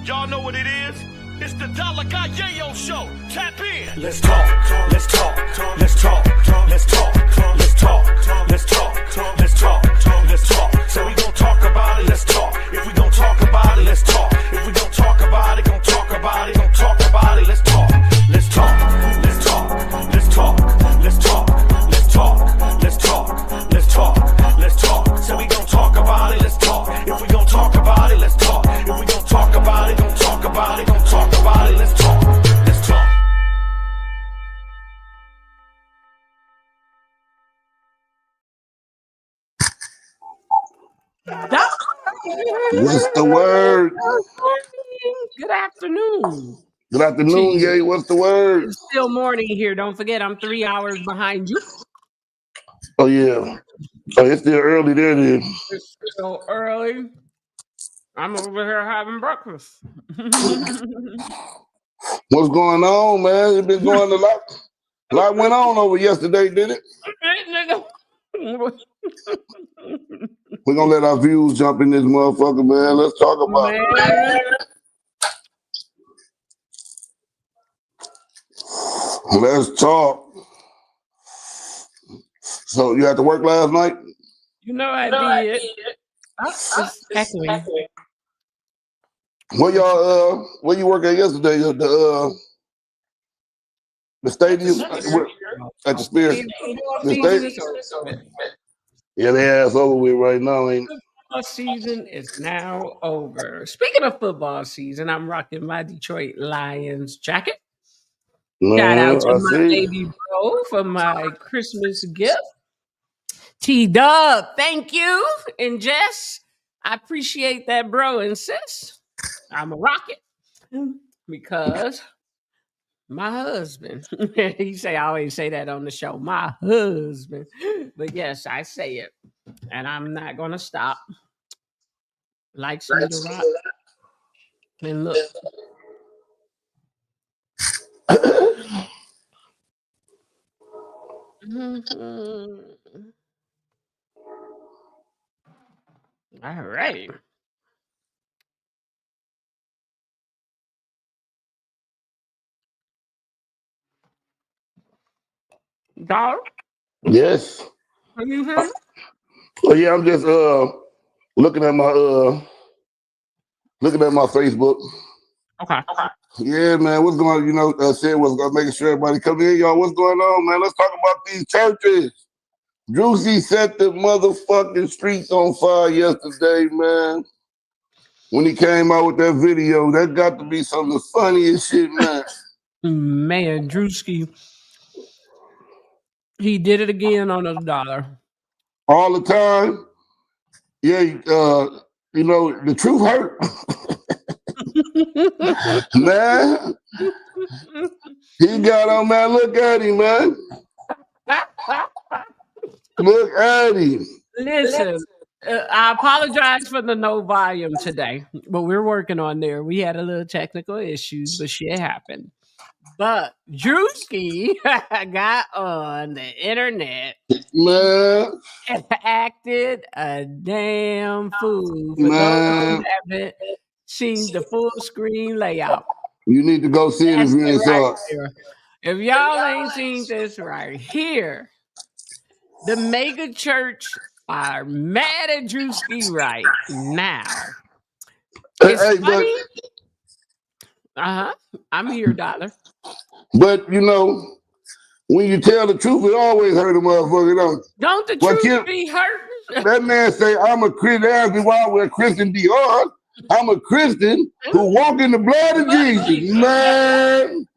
Y'all know what it is? It's the Dolla YaYo show. Tap in. Let's talk, let's talk, let's talk, let's talk, let's talk, let's talk, let's talk, let's talk. So we gon' talk about it, let's talk. If we gon' talk about it, let's talk. If we gon' talk about it, gon' talk about it, gon' talk about it, let's talk. Let's talk, let's talk, let's talk, let's talk, let's talk, let's talk, let's talk, let's talk. So we gon' talk about it, let's talk. If we gon' talk about it, let's talk. If we gon' talk about it, gon' talk about it, gon' talk about it, let's talk. Let's talk. What's the word? Good afternoon. Good afternoon, Yay. What's the word? It's still morning here. Don't forget, I'm 3 hours behind you. Oh, yeah. Oh, it's still early there, then. It's so early. I'm over here having breakfast. What's going on, man? It's been going a lot. A lot went on over yesterday, didn't it? We're going to let our views jump in this motherfucker, man. Let's talk about it. Let's talk. So, you had to work last night? You know I did. It's echoing. Where y'all, where you work at yesterday? The stadium? At the Spear? The stadium? Yeah, they ass over with right now, ain't it? Football season is now over. Speaking of football season, I'm rocking my Detroit Lions jacket. Shout out to my baby bro for my Christmas gift. T-Dub, thank you. And Jess, I appreciate that, bro and sis. I'm a rocket because my husband, I always say that on the show, my husband. But yes, I say it. And I'm not going to stop. Likes me to rock. And look. All right. Dog? Yes. Are you here? Oh yeah, I'm just looking at my Facebook. Okay. Yeah, man, what's going on? You know, saying what's going, making sure everybody come in, y'all. What's going on, man? Let's talk about these churches. Druski set the motherfucking streets on fire yesterday, man. When he came out with that video, that got to be some of the funniest shit, man. Man, Druski, he did it again on $1. All the time. Yeah, you know, the truth hurt. Man, he got on, man. Look at him, man. Look at him. Listen, I apologize for the no volume today, but we're working on there. We had a little technical issues, but shit happened. But Druski got on the internet, man, and acted a damn fool. For man, those who haven't seen the full screen layout, you need to go see it if you ain't saw it. If y'all ain't seen this right here, the mega church are mad at Druski right now. It's funny. I'm here, Dollar. But you know, when you tell the truth, it always hurt a motherfucker, don't the truth be hurt? That man say, I'm a Christian. Ask me why I wear Christian Dior. I'm a Christian who walk in the blood of Jesus. Man,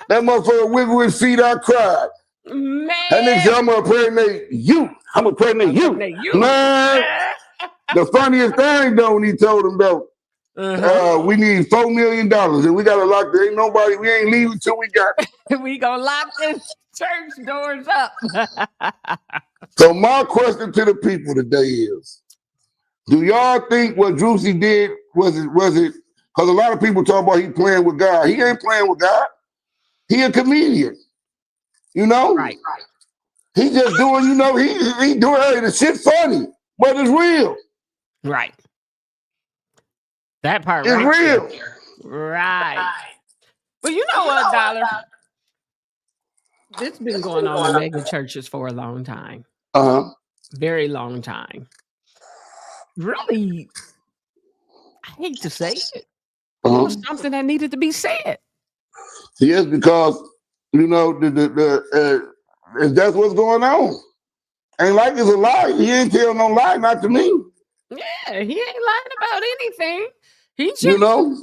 that motherfucker wiggle his feet, I cried. Man. That nigga said, I'm gonna pregnate you. I'm gonna pregnate you. Man, the funniest thing though, when he told him though, we need $4 million and we gotta lock there. Ain't nobody, we ain't leaving till we got it. We gonna lock this church doors up. So my question to the people today is, do y'all think what Druski did was it because a lot of people talk about he playing with God. He ain't playing with God. He a comedian. You know? Right. He just doing, you know, he doing, hey, the shit funny, but it's real. Right. That part it's right real. there. Right. But you know what, Dollar? This been going on in mega churches for a long time. Uh-huh. Very long time. Really, I hate to say it. It was something that needed to be said. Yes, because you know if that's what's going on. Ain't like it's a lie. He ain't tell no lie, not to me. Yeah, he ain't lying about anything. He just, You know,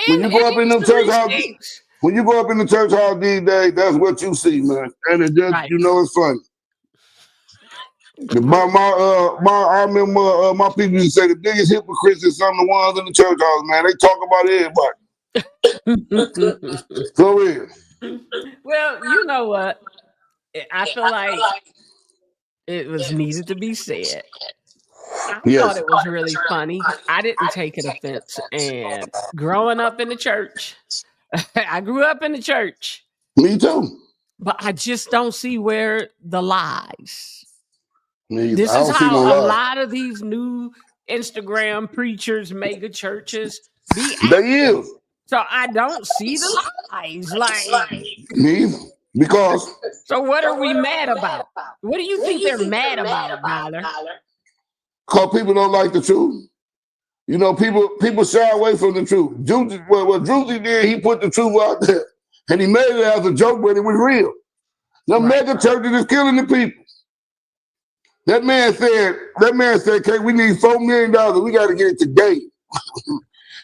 when you go up in the church house, receipts. when you go up in the church house these days, that's what you see, man. And it just, Right. you know, it's funny. I remember my people used to say the biggest hypocrites is some of the ones in the church house, man. They talk about everybody. For real. Well, you know what? I feel like it was needed to be said. I thought it was really funny. I didn't take it offense. And growing up in the church, I grew up in the church. Me too. But I just don't see where the lies. Me, This I is don't see how no a lie. lot of these new Instagram preachers, mega churches be They acting. is. So I don't see the lies. Like, Me either. Because so what are we mad about? What do you think they're mad about, Dollar? people don't like the truth. You know, people shy away from the truth. What Druski did, he put the truth out there. And he made it as a joke, but it was real. The mega churches is killing the people. That man said, okay, we need $4 million. We got to get it today.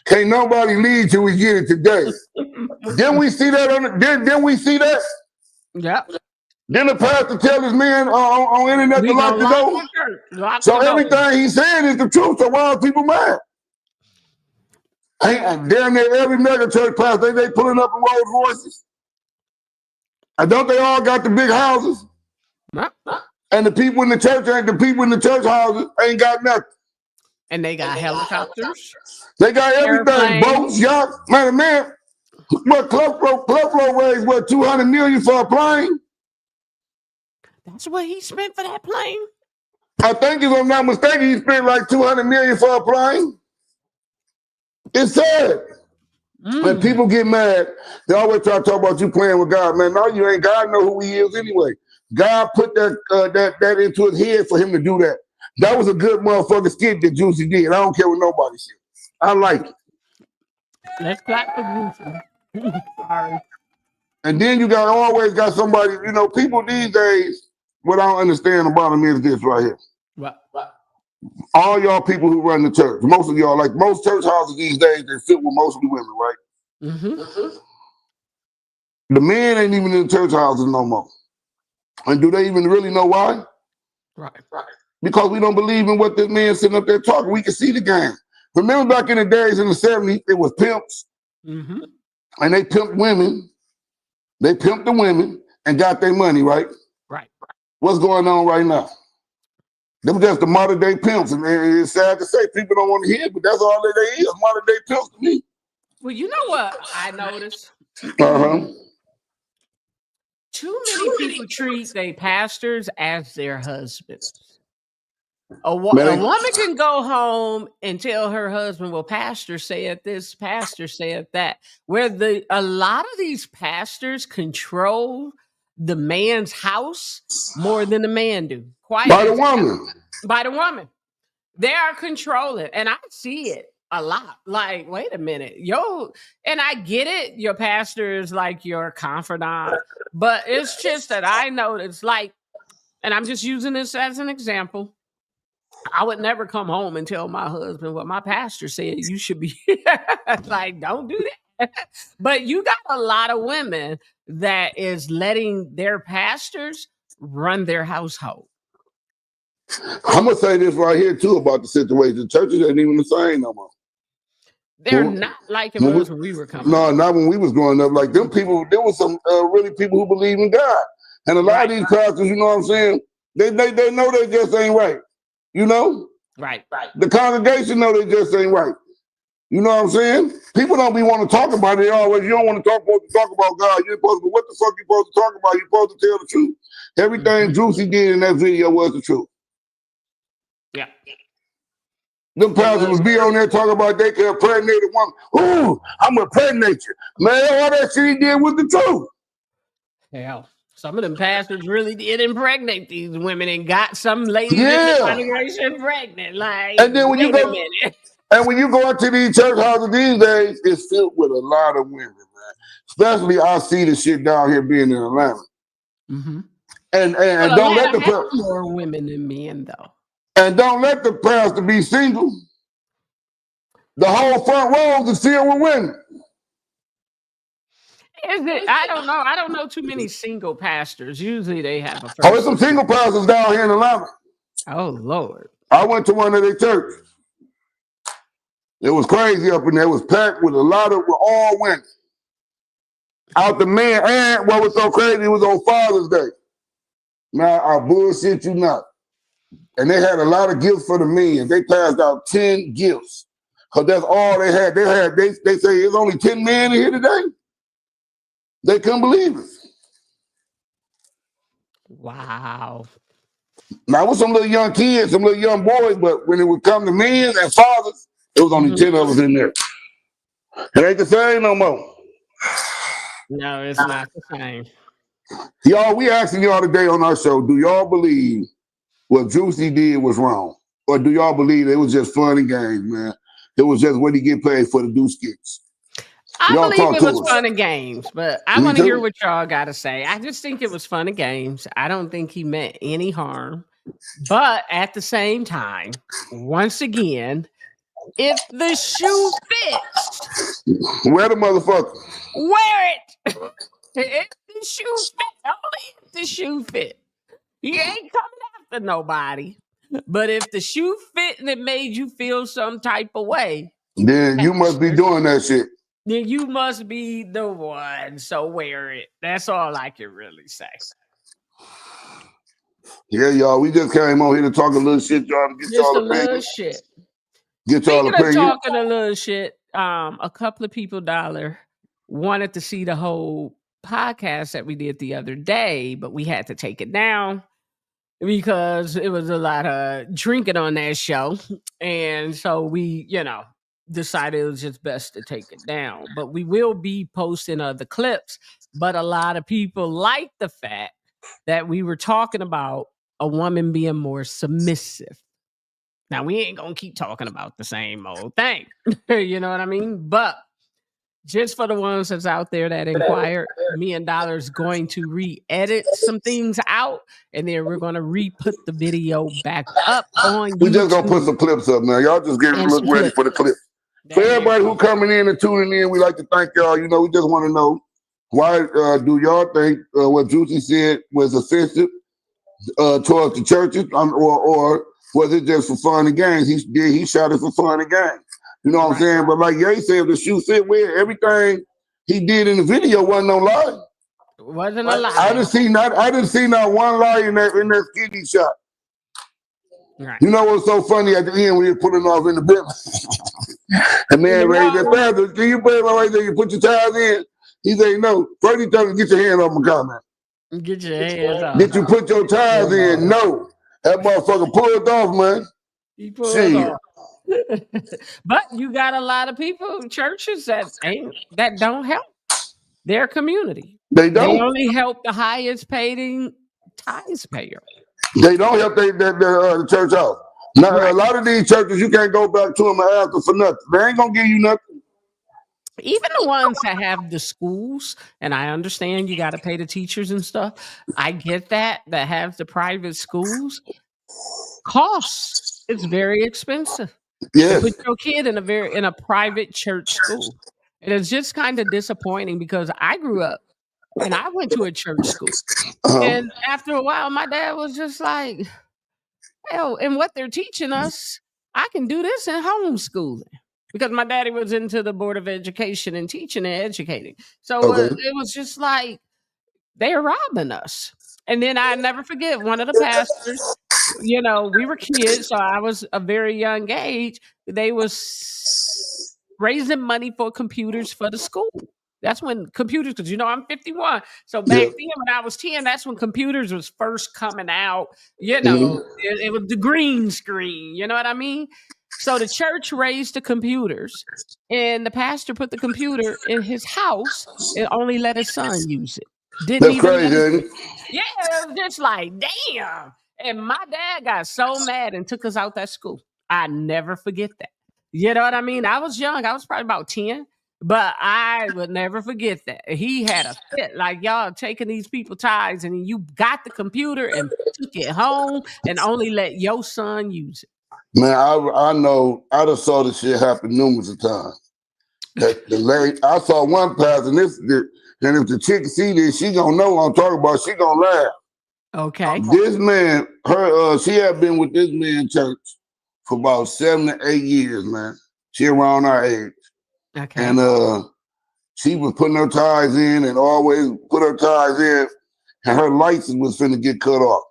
Can't nobody lead till we get it today. Then we see that then we see that. Yep. Then the pastor tell his man on internet to lock the door. So everything he's saying is the truth. So why are people mad? Damn near every mega church pastor, they pulling up in Rolls Royces. And don't they all got the big houses? And the people in the church houses ain't got nothing. And they got helicopters. They got everything. Boats, yachts. Man, what Club Flow raised, what, $200 million for a plane? That's what he spent for that plane? I think, if I'm not mistaken, he spent like $200 million for a plane. It's sad. When people get mad, they always try to talk about you playing with God. Man, no, you ain't. God know who he is anyway. God put that into his head for him to do that. That was a good motherfucking skit that Juicy did. I don't care what nobody says. I like it. Let's clap for Juicy. Sorry. And then you always got somebody, you know, people these days, what I don't understand about them is this right here. What? All y'all people who run the church, most of y'all, like most church houses these days, they're filled with mostly women, right? Mm-hmm. The men ain't even in the church houses no more. And do they even really know why? Right. Because we don't believe in what this man sitting up there talking. We can see the game. Remember back in the days in the 70s, it was pimps. Mm-hmm. And they pimped women. They pimped the women and got their money, right? Right. What's going on right now? Them just the modern day pimps. And it's sad to say, people don't want to hear it, but that's all that they is, modern day pimps to me. Well, you know what I noticed? Uh-huh. Too many people treat their pastors as their husbands. A woman can go home and tell her husband, well, pastor said this, pastor said that. Where a lot of these pastors control the man's house more than the man do. By the woman. By the woman. They are controlling. And I see it a lot. Like, wait a minute. And I get it. Your pastor is like your confidant. But it's just that I noticed, like, and I'm just using this as an example. I would never come home and tell my husband what my pastor said. You should be like, don't do that. But you got a lot of women that is letting their pastors run their household. I'm going to say this right here, too, about the situation. Churches ain't even the same no more. They're not like it was when we were coming. No, not when we was growing up. Like them people, there was some really people who believe in God. And a lot of these pastors, you know what I'm saying? They know they just ain't right. You know? Right. The congregation know they just ain't right. You know what I'm saying? People don't be want to talk about it. They always, you don't want to talk about God. You're supposed to, what the fuck you supposed to talk about? You're supposed to tell the truth. Everything Druski did in that video was the truth. Yeah. Them pastors be on there talking about they can impregnate a woman. Ooh, I'm gonna impregnate you. Man, all that shit he did was the truth. Hell, some of them pastors really did impregnate these women and got some ladies in Yeah. the congregation pregnant. Like, And then when you wait a go minute. and when you go into these church houses these days, it's filled with a lot of women, man. Especially I see the shit down here being in Atlanta. Mm-hmm. And Well, don't let Atlanta the has more women than men, though. and don't let the pastor be single. The whole front rows is filled with women. Is it? I don't know. I don't know too many single pastors. Usually they have a first. Oh, there's some single pastors down here in Atlanta. Oh, Lord. I went to one of their churches. It was crazy up in there. It was packed with all women. Out the man, and what was so crazy, it was on Father's Day. Now, I bullshit you not. And they had a lot of gifts for the men. They passed out 10 gifts. Because that's all they had. They say there's only 10 men in here today. They couldn't believe it. Wow. Now, with some little young kids, some little young boys, but when it would come to men and fathers, it was only 10 of us in there. It ain't the same no more. No, it's not the same. Y'all, we asking y'all today on our show, do y'all believe what Juicy did was wrong? Or do y'all believe it was just fun and games, man? It was just what he get paid for to do skits. I Y'all believe talk it to was us. fun and games, but I Me want to hear too. what y'all got to say. I just think it was fun and games. I don't think he meant any harm. But at the same time, once again, if the shoe fits, Where the motherfucker? wear it. If the shoe fit, only if the shoe fit. You ain't coming after nobody. But if the shoe fit and it made you feel some type of way, Then you must be doing that shit. then you must be the one. So wear it. That's all I can really say. Yeah, y'all, we just came on here to talk a little shit, y'all, to get Just a y'all little opinion. shit. Get y'all Speaking of opinion. talking a little shit, a couple of people, Dollar, wanted to see the whole podcast that we did the other day, but we had to take it down because it was a lot of drinking on that show. And so we, decided it was just best to take it down. But we will be posting other clips. But a lot of people like the fact that we were talking about a woman being more submissive. Now, we ain't going to keep talking about the same old thing. You know what I mean? But just for the ones that's out there that inquired, me and Dollar's going to re-edit some things out, and then we're going to re-put the video back up on We just gonna put YouTube some clips up now. Y'all just get and look some ready clips. for the clip. For There you everybody go. who coming in and tuning in, we like to thank y'all. You know, we just want to know why do y'all think what Juicy said was offensive towards the churches, or was it just for fun and games? He shot it for fun and games. You know what I'm Right. saying? But like Ye said, if the shoe fit well, everything he did in the video wasn't no lie. It wasn't a lie. I didn't see not one lie in that skit he shot. Right. You know what's so funny at the end when you're pulling off in the building? And man raised that pastor, can you put it right there? You put your tires in? He say no. First he told me, get your hand off my car, man. Get your hands off. Did you put your tires in? No. That motherfucker pulled off, man. He pulled Shit. off. But you got a lot of people, churches that don't help their community. They They don't. only help the highest paying tithes payer. They don't help the church out. Now, Right. a lot of these churches, you can't go back to them and ask them for nothing. They ain't gonna give you nothing. Even the ones that have the schools, and I understand you got to pay the teachers and stuff. I get that have the private schools. Costs. It's very expensive to Yes. put your kid in a private church school. And it's just kind of disappointing because I grew up and I went to a church school. And after a while, my dad was just like, hell, and what they're teaching us, I can do this in homeschooling. Because my daddy was into the Board of Education and teaching and educating. So Okay. it was just like, they're robbing us. And then I never forget one of the pastors, we were kids, so I was a very young age. They was raising money for computers for the school. That's when computers, because I'm 51. So back Yeah. then when I was 10, that's when computers was first coming out. Mhm. It was the green screen. You know what I mean? So the church raised the computers, and the pastor put the computer in his house and only let his son use it. Didn't That's even let crazy, his, ain't it? yeah, it was just like, damn. And my dad got so mad and took us out that school. I never forget that. You know what I mean? I was young. I was probably about 10, but I would never forget that. He had a fit like y'all taking these people ties and you got the computer and took it home and only let your son use it. Man, I know I just saw this shit happen numerous of times. That the lady, I saw one pastor, and if the chick see this, she gonna know what I'm talking about. She gonna laugh. Okay. This man, she had been with this man in church for about 7 to 8 years, man. She around our age. Okay. And she was putting her ties in and always put her ties in, and her license was finna get cut off.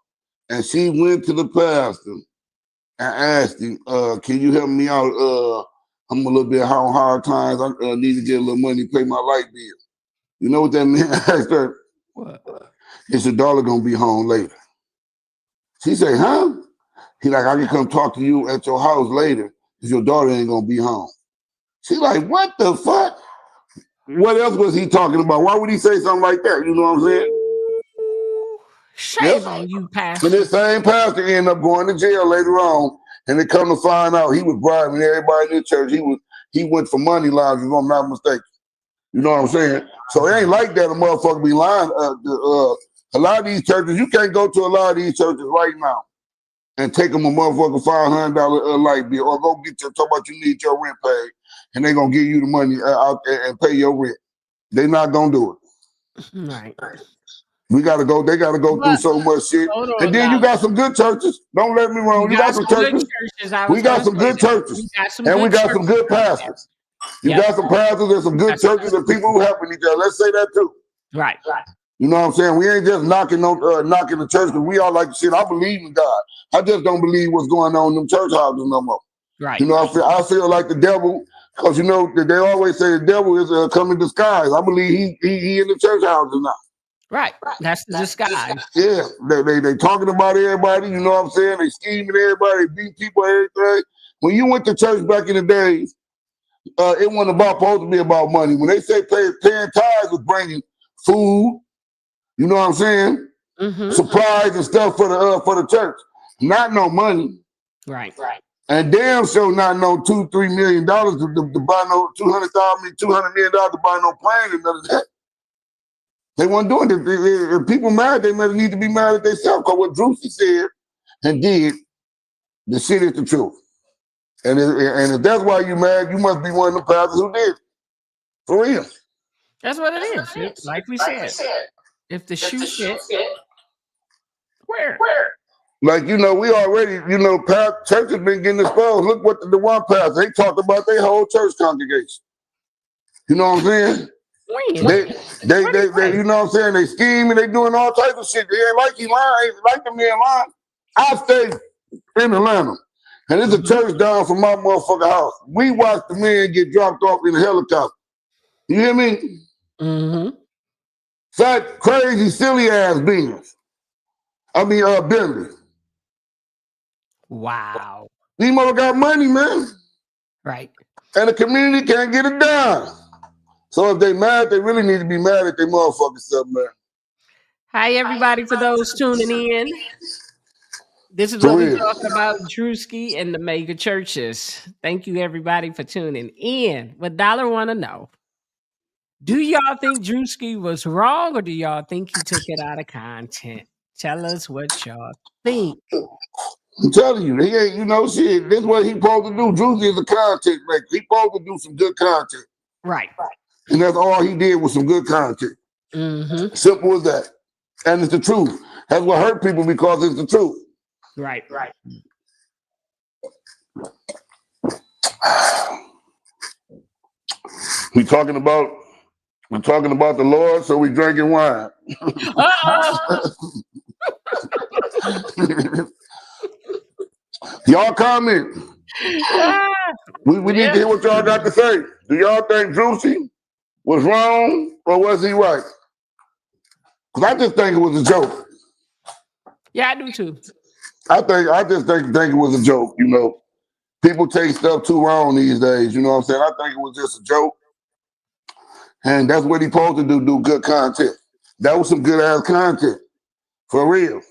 And she went to the pastor and asked him, can you help me out? I'm a little bit on hard times. I need to get a little money to pay my light bill. You know what that man asked her? What? Is your daughter gonna be home later? She said, huh? He like, I can come talk to you at your house later because your daughter ain't gonna be home. She like, what the fuck? What else was he talking about? Why would he say something like that? You know what I'm saying? Shame on you, And pastor. this same pastor ended up going to jail later on, and they come to find out he was bribing everybody in the church. He went for money laundering, if I'm not mistaken. You know what I'm saying? So it ain't like that a motherfucker be lying. A lot of these churches, you can't go to a lot of these churches right now and take them a motherfucking $500 light bill, or go talk about you need your rent paid, and they gonna give you the money out there and pay your rent. They not gonna do it. Right. They gotta go through so much shit. Hold on, And then you got some good churches. Don't let me wrong. You got some good churches. churches. We got some good churches. And we got some good pastors. You got some pastors and some good churches and people who helping each other. Let's say that too. Right. You know what I'm saying? We ain't just knocking the church, because we all like shit. I believe in God. I just don't believe what's going on in them church houses no more. Right. You know, I feel like the devil, because you know they always say the devil is come in disguise. I believe he in the church houses now. Right. That's the disguise. Yeah, they talking about everybody. You know what I'm saying? They scheming everybody, beat people, everything. When you went to church back in the days, it wasn't supposed to be about money. When they say paying tithes was bringing food, you know what I'm saying? Mm-hmm. Supplies and stuff for the church. Not no money. Right. And damn sure not no $2-3 million to buy no $200 million to buy no plane and none of that. They weren't doing it. If people mad, they might need to be mad at themselves, because what Druski said and did, the shit is the truth. And if that's why you mad, you must be one of the pastors who did it. For real. That's what it is. Like we said, if the shoe fit, where? Like, you know, we already, you know, church has been getting exposed. Look what the one pastor, they talked about their whole church congregation. You know what I'm saying? They you know what I'm saying? They scheming, they doing all types of shit. They ain't like he lying, ain't like the man lying. I stay in Atlanta, and there's a church down from my motherfucking house. We watched the man get dropped off in a helicopter. You hear me? Mm-hmm. Fat, crazy, silly ass beings. I mean, Bentley. Wow. These mother got money, man. Right. And the community can't get it done. So if they mad, they really need to be mad at their motherfucking stuff, man. Hi, everybody, for those tuning in. This is what we're talking about, Druski and the mega churches. Thank you, everybody, for tuning in. What Dollar want to know, do y'all think Druski was wrong, or do y'all think he took it out of content? Tell us what y'all think. I'm telling you, he ain't, you know, shit, this is what he supposed to do. Druski is a content maker. He supposed to do some good content. Right. And that's all he did was some good content. Mm-hmm. Simple as that. And it's the truth. That's what hurt people, because it's the truth. Right. We're talking about the Lord, so we drinking wine. Y'all comment. We need to hear what y'all got to say. Do y'all think Druski was wrong, or was he right? Because I just think it was a joke. Yeah, I do too. I just think it was a joke, you know. People take stuff too wrong these days. You know what I'm saying? I think it was just a joke. And that's what he supposed to do good content. That was some good ass content. For real.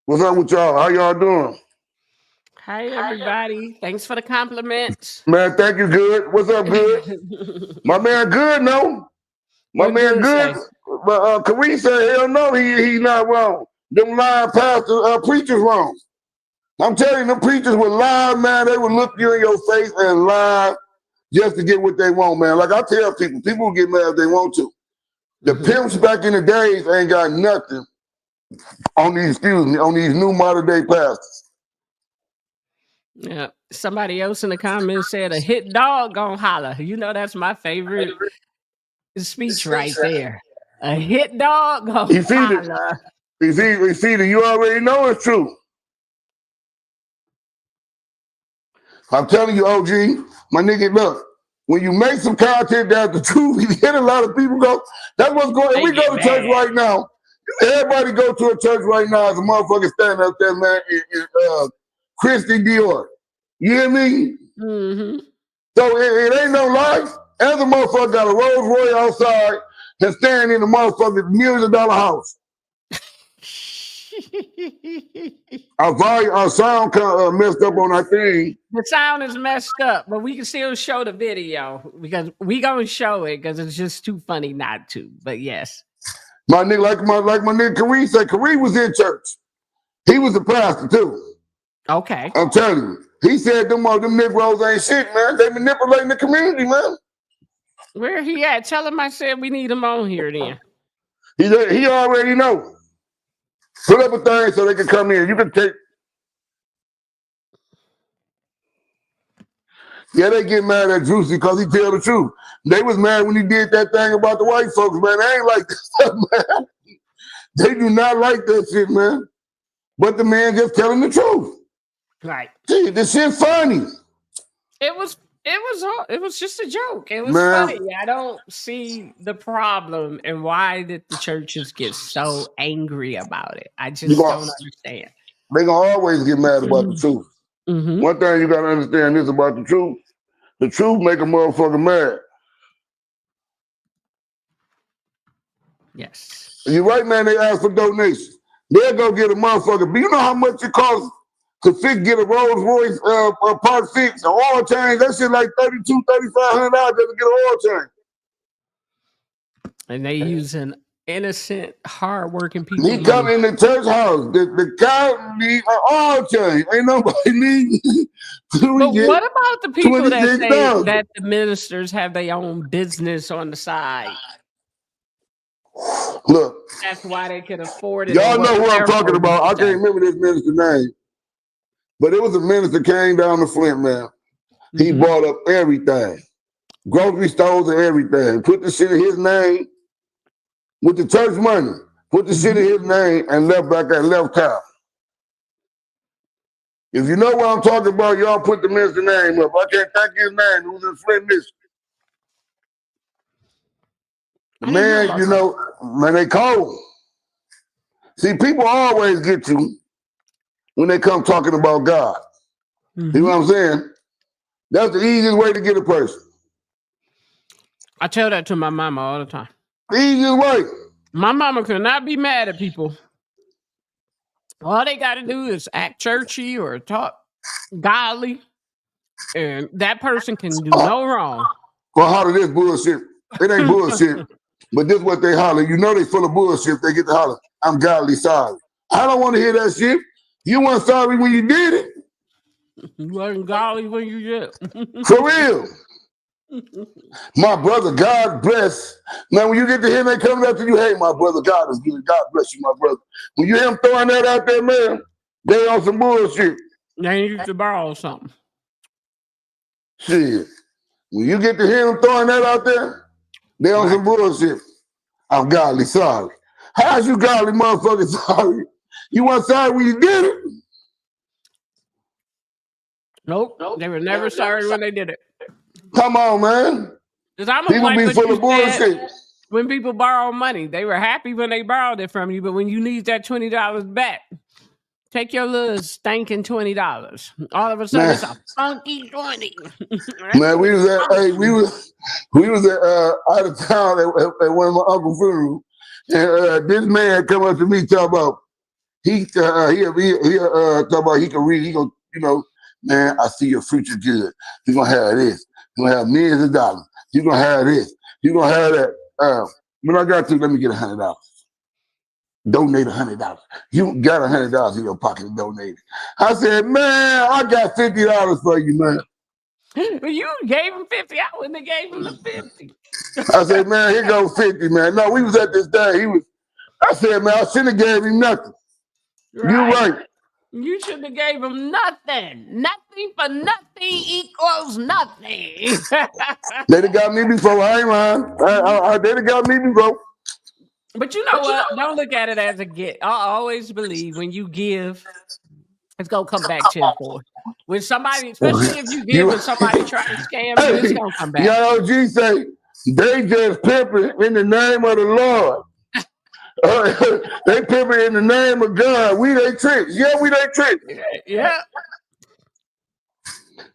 What's up with y'all? How y'all doing? Hi, everybody. Thanks for the compliments. Man, thank you, Good. What's up, Good? My man Good, no? My What man Good Good. say? But Kareem said, hell no, he's not wrong. Them lying pastor preachers wrong. I'm telling you, them preachers would lie, man. They would look you in your face and lie just to get what they want, man. Like I tell people will get mad if they want to. The pimps back in the days ain't got nothing on these new modern day pastors. Yeah. Somebody else in the comments said a hit dog gonna holler. You know that's my favorite speech right there. A hit dog gonna You see it. holler. You see it. You already know it's true. I'm telling you, OG, my nigga, look, when you make some content that's the truth, you get a lot of people go, that's what's going on. If we go to church right now, everybody go to a church right now as a motherfucker standing up there, man, in Christian Dior. You hear me? Mm-hmm. So it ain't no lie. As a motherfucker got a Rolls Royce outside and standing in the motherfucking $1 million house. Our sound messed up on our thing. The sound is messed up, but we can still show the video because we gonna show it because it's just too funny not to. But yes, My nigga, like my nigga Kareem said, Kareem was in church. He was a pastor too. okay. I'm telling you. He said them Negroes ain't shit, man. They manipulating the community, man. Where he at? Tell him I said we need him on here then. He already know. Put up a thing so they can come in. You can take. Yeah, they get mad at Druski because he tell the truth. They was mad when he did that thing about the white folks, man. They ain't like this stuff, man. They do not like that shit, man. But the man just telling the truth. Right. See, this shit funny. It was just a joke. It was Man. funny. I don't see the problem and why did the churches get so angry about it. I just don't understand. They gonna always get mad about the truth. Mm-hmm. One thing you gotta understand is about the truth. The truth make a motherfucker mad. Yes. You're right, man. They ask for donations. They'll go get a motherfucker. But you know how much it costs to get a Rolls Royce part fixed, an oil change? That shit like $3,200, $3,500 just to get an oil change. And they using innocent, hardworking people. He come in the church house. The guy need an oil change. Ain't nobody need. But what about the people that say $26,000. that the ministers have their own business on the side? Look, That's why they could afford it. y'all know who I'm talking about. I can't remember this minister's name. But it was a minister came down to Flint, man. He bought up everything. Grocery stores and everything. Put the shit in his name with the church money. Put the shit in his name and left back at left town. If you know what I'm talking about, y'all put the minister's name up. I can't think his name. It was in Flint, Michigan. The man, you know, man, they cold. See, people always get you when they come talking about God. You know what I'm saying? That's the easiest way to get a person. I tell that to my mama all the time. The easiest way. My mama could not be mad at people. All they got to do is act churchy or talk godly, and that person can do no wrong. Well, holler this bullshit. It ain't bullshit, but this what they holler. You know they full of bullshit if they get to holler. I'm godly sorry. I don't want to hear that shit. You weren't sorry when you did it. You wasn't godly when you did. For real. My brother, God bless. Now, when you get to him, they coming up to you, hey, my brother, God is good. God bless you, my brother. When you hear him throwing that out there, man, they on some bullshit. They need to borrow something. Shit. When you get to hear him throwing that out there, they on some bullshit. I'm godly sorry. How's you godly motherfucker sorry? You weren't sorry when you did it? Nope. They were never sorry when they did it. Come on, man. People be full of bullshit. When people borrow money, they were happy when they borrowed it from you, but when you need that $20 back, Take your little stinking $20. All of a sudden, Man. it's a funky 20. Man, we was at out of town at one of my uncle's funerals, and this man come up to me talk about he talk about he can read. He go, man, I see your future good. You're gonna have this. You're gonna have millions of dollars. You're gonna have this. You're gonna have that. When I got to, let me get $100. Donate $100. You got $100 in your pocket to donate. I said, man, I got $50 for you, man. You gave him 50. I wouldn't have gave him the 50. I said, man, here goes 50, man. No, we was at this day. I said, man, I shouldn't have gave him nothing. Right. You're right. You should have gave him nothing. Nothing for nothing equals nothing. They done got me before. I ain't lying. They done got me before. But you know what? Don't look at it as a gift. I always believe when you give, it's gonna come back tenfold. When somebody, especially if you give and somebody try to scam you, it's gonna come back. YaYo say they just pimping in the name of the Lord. They pimping in the name of God. We they tricks. Yeah, we they tricks. Yeah.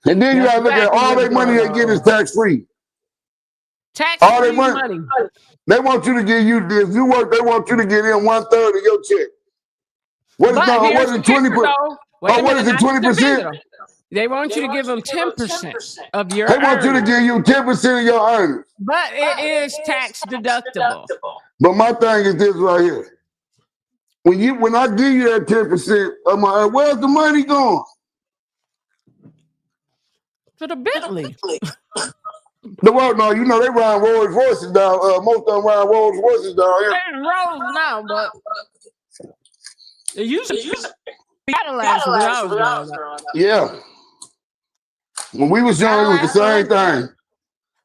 And then you gotta look at all their money they get is tax free. All their money. They want you to give you this. You work, they want you to get in 1/3 of your check. What is it? 20%? What is it? 20%? They want you to give them 10% of your. They want you to give you 10% of your earnings. But it is tax deductible. But my thing is this right here. When I give you that 10% of my, where's the money going? To the Bentley. No, they ride Rolls Royces down. Most of them ride Rolls Royces down here. They're Rolls now, but it used to be Cadillacs when I was growing up. Yeah. When we was young, it was the same thing.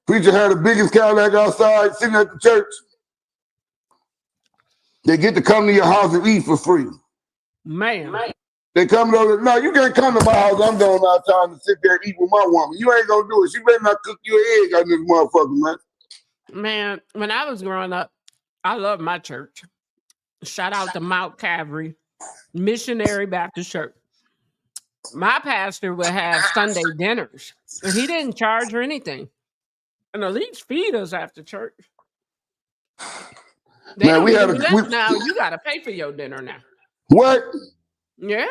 Preacher had the biggest Cadillac outside sitting at the church. They get to come to your house and eat for free. Man. They come over. No, you can't come to my house. I'm going outside to sit there and eat with my woman. You ain't gonna do it. She better not cook you an egg out this motherfucker, man. Man, when I was growing up, I loved my church. Shout out to Mount Calvary Missionary Baptist Church. My pastor would have Sunday dinners, and he didn't charge or anything. And at least feed us after church. Now you gotta pay for your dinner now. What? Yeah.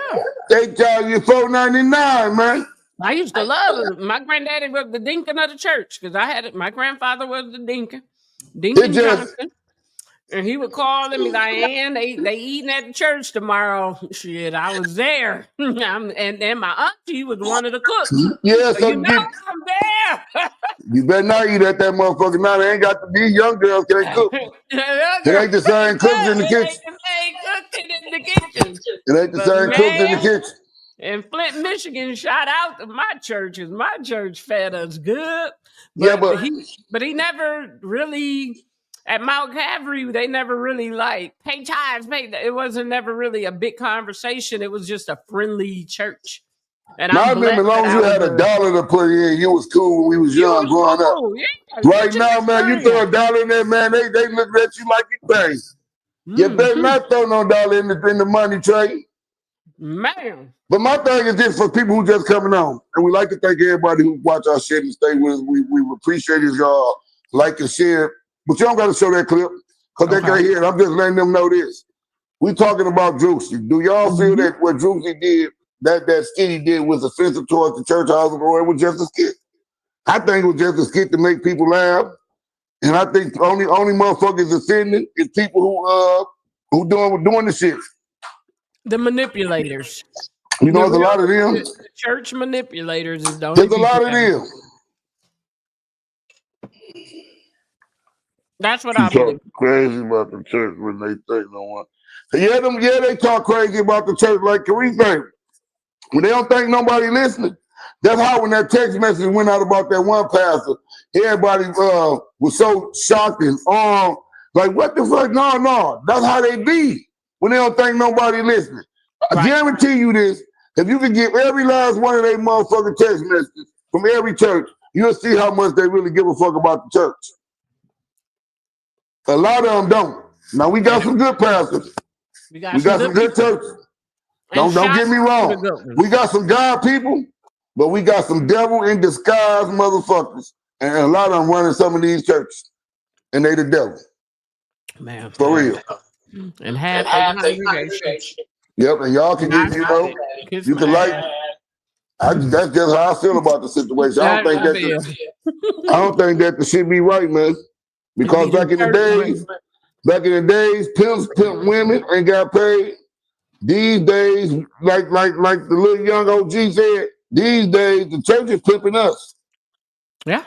They charge you $4.99, man. I used to love it. My granddaddy was the deacon of the church because I had it. My grandfather was the deacon Johnson. And he would call them and be like, "Ann, they eating at the church tomorrow." Shit, I was there. and my auntie was one of the cooks. Yeah, so I'm there. You better not eat at that motherfucker. Now they ain't got to be young girls can't cook. It ain't the same cooks in the kitchen. It ain't the same cooks in the kitchen. In Flint, Michigan, shout out to my churches. My church fed us good. But he never really. At Mount Calvary, they never really pay tithes. It wasn't never really a big conversation. It was just a friendly church. And I remember as long as you had $1 to put in, you was cool when we was young growing up. Yeah, right now, man, you throw $1 in there, man, they look at you like you crazy. You better not throw no dollar in the money tray. Man. But my thing is this for people who just coming on. And we like to thank everybody who watch our shit and stay with us. We appreciate it, y'all. Like and share. But you don't got to show that clip because they can't hear it. I'm just letting them know this. We talking about Druski. Do y'all feel that what Druski did, that skit he did was offensive towards the church house or it was just a skit? I think it was just a skit to make people laugh. And I think only motherfuckers offended is people who doing the shit. The manipulators. You know, there's a lot of them. The church manipulators is the There's a lot of them. That's what I believe. Crazy about the church when they think no one. Yeah, they talk crazy about the church like Kareem think. When they don't think nobody listening. That's how when that text message went out about that one pastor, everybody was so shocked and like what the fuck? No. That's how they be when they don't think nobody listening. I guarantee you this. If you can get every last one of their motherfucking text messages from every church, you'll see how much they really give a fuck about the church. A lot of them don't. Now we got some good pastors. We got some good churches. Don't get me wrong. We got some God people, but we got some devil in disguise motherfuckers. And a lot of them running some of these churches. And they the devil. Man. For real. And half the congregation. Yep, and y'all can get, you can like. That's just how I feel about the situation. I don't think that the shit be right, man. Because back in the days, pimps pimp women and got paid. These days, like the little young OG said, these days the church is pimping us. Yeah.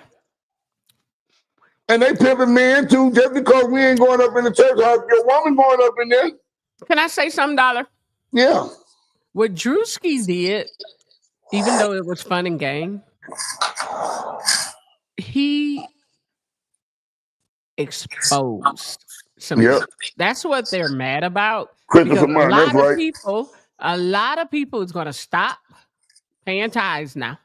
And they pimping men too, just because we ain't going up in the church house. Your woman going up in there. Can I say something, Dollar? Yeah. What Druski did, even though it was fun and game, he exposed some. Yep. That's what they're mad about. Christopher Martin, that's right. A lot of people is going to stop paying tithes now.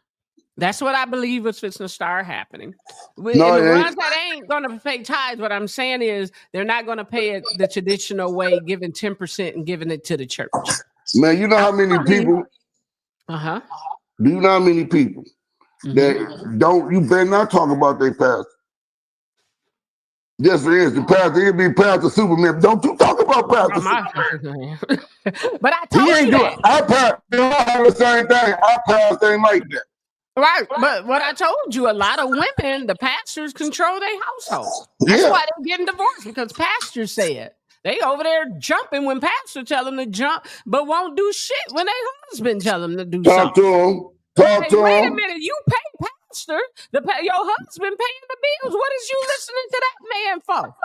That's what I believe is fixing to start happening. And the ones that ain't going to pay tithes, what I'm saying is they're not going to pay it the traditional way, giving 10% and giving it to the church. Man, you know how many people? Uh-huh. Do you know how many people that don't? You better not talk about their pastor. Just for instance, pastor, he'll be Pastor Superman. Don't you talk about Pastor Superman. But I told you that. Our pastor, have the same thing. Our pastor ain't like that. Right, but what I told you, a lot of women, the pastors control their household. That's why they're getting divorced, because pastors say it. They over there jumping when pastor tell them to jump, but won't do shit when their husband tell them to do something. Talk to him. Wait a minute, you pay pastor, your husband paying the bills. What is you listening to that man for?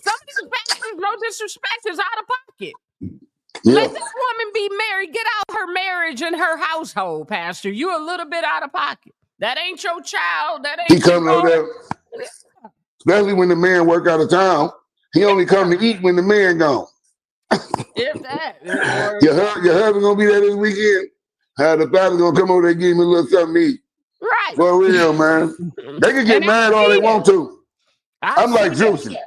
Some of these pastors, no disrespect, is out of pocket. Yeah. Let this woman be married. Get out her marriage and her household, Pastor. You a little bit out of pocket. That ain't your child. That ain't. He coming over there, especially when the man work out of town. He only come to eat when the man gone. If that. Your husband gonna be there this weekend. How the pastor gonna come over there and give him a little something to eat. Right. For real, man. They can get mad all they want to. I'm like Juicy.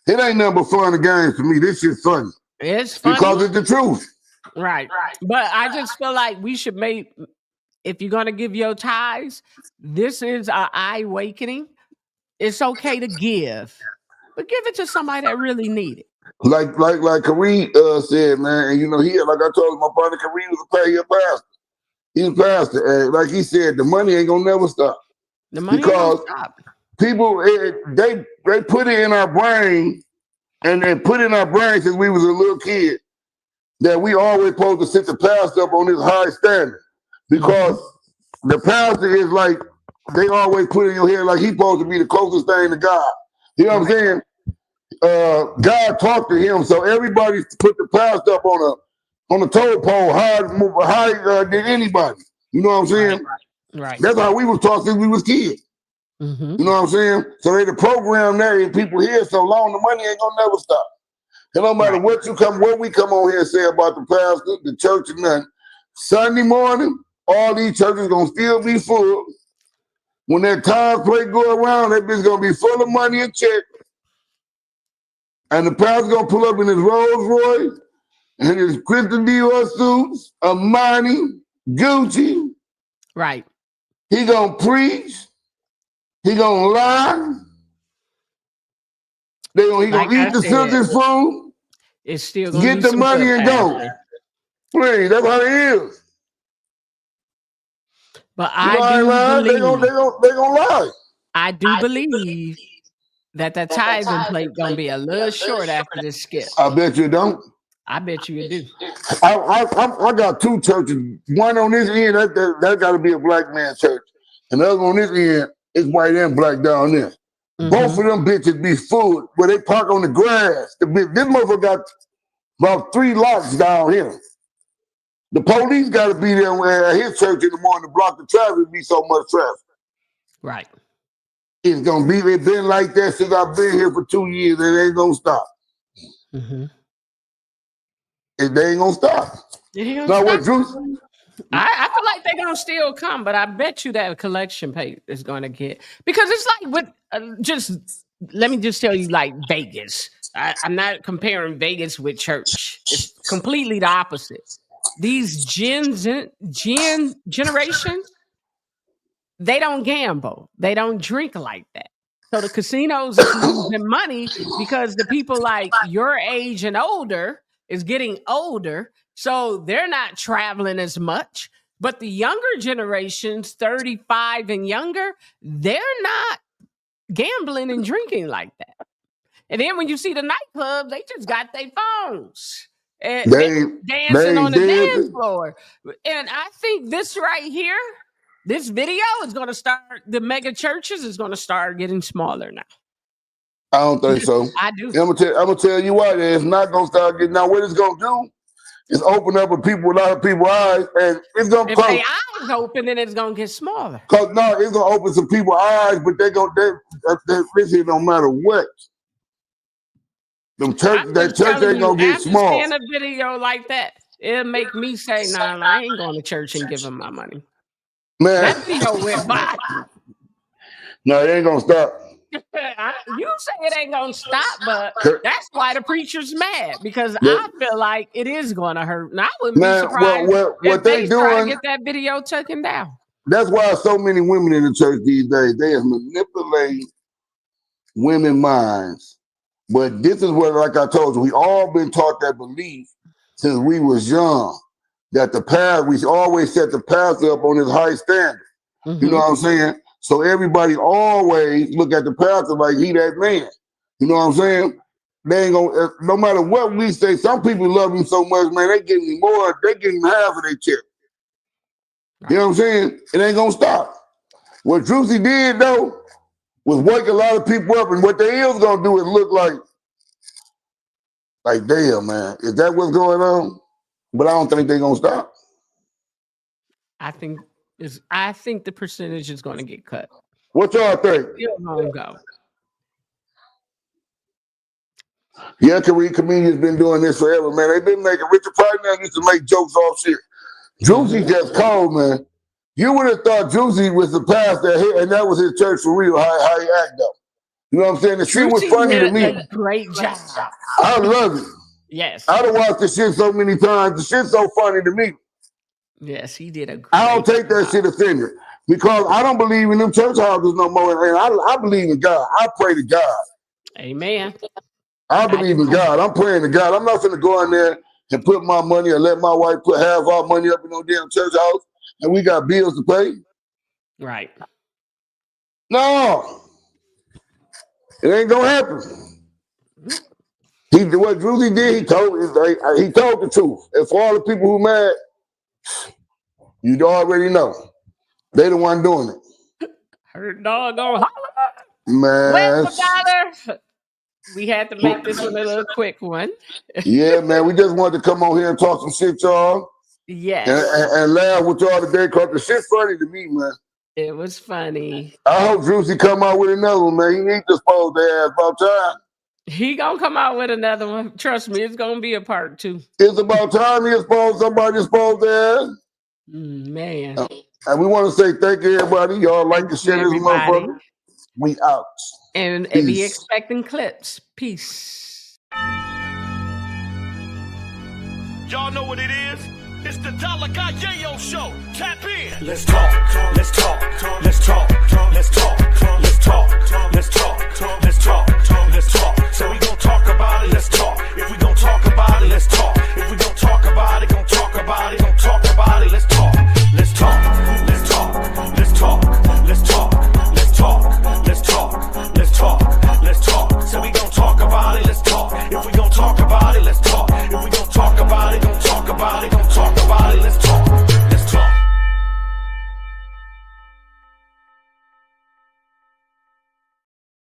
It ain't nothing but fun and games for me. This shit's funny. It's funny. Because it's the truth. Right. But I just feel like we should make, if you're going to give your tithes, this is our eye awakening. It's okay to give, but give it to somebody that really need it. Like Kareem said, man, and like I told my partner, Kareem was a pastor. He's a pastor. And like he said, the money ain't going to never stop. The money ain't going to stop. People, they put it in our brain. And then put in our brain since we was a little kid that we always supposed to sit the pastor up on this high standard, because the pastor is like, they always put in your head like he's supposed to be the closest thing to God. You know what I'm saying? God talked to him, so everybody put the pastor up on a toll pole higher than anybody. You know what I'm saying? Right. That's how we was taught since we was kids. You know what I'm saying? So they the program there, and people here so long, the money ain't gonna never stop. And no matter what we come on here and say about the pastor, the church, and nothing, Sunday morning, all these churches gonna still be full. When that time plate go around, that bitch gonna be full of money and check. And the pastor gonna pull up in his Rolls Royce and his Christian Dior suits, Armani, Gucci. Right. He gonna preach. He gonna lie. He gonna eat the children's food. It's still gonna get the money and go. Please, that's how it is. But I do believe they gonna lie. I do believe that the tithing plate gonna be a little short after this skip. I bet you don't. I bet you do. I got two churches. One on this end, that got to be a black man church, and the other on this end. It's white and black down there. Both of them bitches be full where they park on the grass. This motherfucker got about 3 lots down here. The police got to be there at his church in the morning to block the traffic. Be so much traffic. Right. It's been like that since I've been here for 2 years, and it ain't gonna stop. They ain't gonna stop. Now what, Juice? I feel like they're gonna still come, but I bet you that collection plate is gonna get, because it's like with let me just tell you, like Vegas. I'm not comparing Vegas with church. It's completely the opposite. these gen generations, they don't gamble. They don't drink like that. So the casinos is losing money because the people like your age and older is getting older. So they're not traveling as much. But the younger generations, 35 and younger, they're not gambling and drinking like that. And then when you see the nightclubs, they just got their phones. And they dancing on the dance floor. And I think this right here, this video is going to start, the mega churches is going to start getting smaller now. I don't think so. I do. I'm gonna tell you why. It's not gonna start getting. Now, what it's gonna do is open up a lot of people's eyes, and it's gonna. If their eyes open, then it's gonna get smaller. Cause no, it's gonna open some people's eyes, but they listen. No matter what, that church ain't gonna get small. Seeing a video like that, it'll make me say, "Nah, I ain't going to church and give them my money." Man, that video went by. No, it ain't gonna stop. You say it ain't gonna stop, but that's why the preacher's mad, because I feel like it is gonna hurt. And I wouldn't be surprised if they try to get that video taken down. That's why so many women in the church these days, they are manipulating women's minds. But this is what, like I told you, we all been taught that belief since we was young, that we always set the pastor up on his high standard. Mm-hmm. You know what I'm saying? So everybody always look at the pastor like he that man. You know what I'm saying? They ain't gonna, no matter what we say, some people love him so much, man, they give him more, they give him half of their check. You know what I'm saying? It ain't gonna stop. What Druski did though was wake a lot of people up, and what they is gonna do is look like damn, man, is that what's going on? But I don't think they're gonna stop. I think the percentage is going to get cut. What y'all think? Still gonna go. Yeah, comedians been doing this forever, man. They've been making Richard Pryor used to make jokes off shit. Druski just cold, man. You would have thought Druski was the pastor, and that was his church for real. How he act though. You know what I'm saying? The shit was funny to me. A great job. I love it. Yes. I done watched this shit so many times. The shit's so funny to me. Yes, he did a great I don't take that shit offended because I don't believe in them church houses no more. And I believe in God. I pray to God. Amen. I believe in God. I'm praying to God. I'm not going to go in there and put my money or let my wife put half our money up in no damn church house and we got bills to pay. Right. No. It ain't going to happen. What Druski did, he told the truth. And for all the people who mad, you already know. They the one doing it. Her dog gonna holler. Man. Well, we had to make this one a little quick one. Yeah, man. We just wanted to come on here and talk some shit, y'all. Yes. And laugh with y'all today because the shit's funny to me, man. It was funny. I hope Druski come out with another one, man. He needs to expose their ass about time. He gonna come out with another one. Trust me, it's gonna be a part 2. It's about time he exposed somebody exposed their ass. Man. And we want to say thank you, everybody. Y'all like the shit this motherfucker. We out. And be expecting clips. Peace. Y'all know what it is? It's the Dolla YaYo show. Tap in. Let's talk. Let's talk. Let's talk. Let's talk. Let's talk. Let's talk. Let's talk. Let's talk. So we gon' talk about it. Let's talk. If we gon' talk about it, let's talk. If we gon' talk about it, gon' talk about it. Gon' talk about it. Let's talk. Let's talk. Let's talk. Let's talk. Let's talk. Let's talk. Let's talk. Let's talk. Let's talk. So we gon' talk about it. Let's talk. If we gon' talk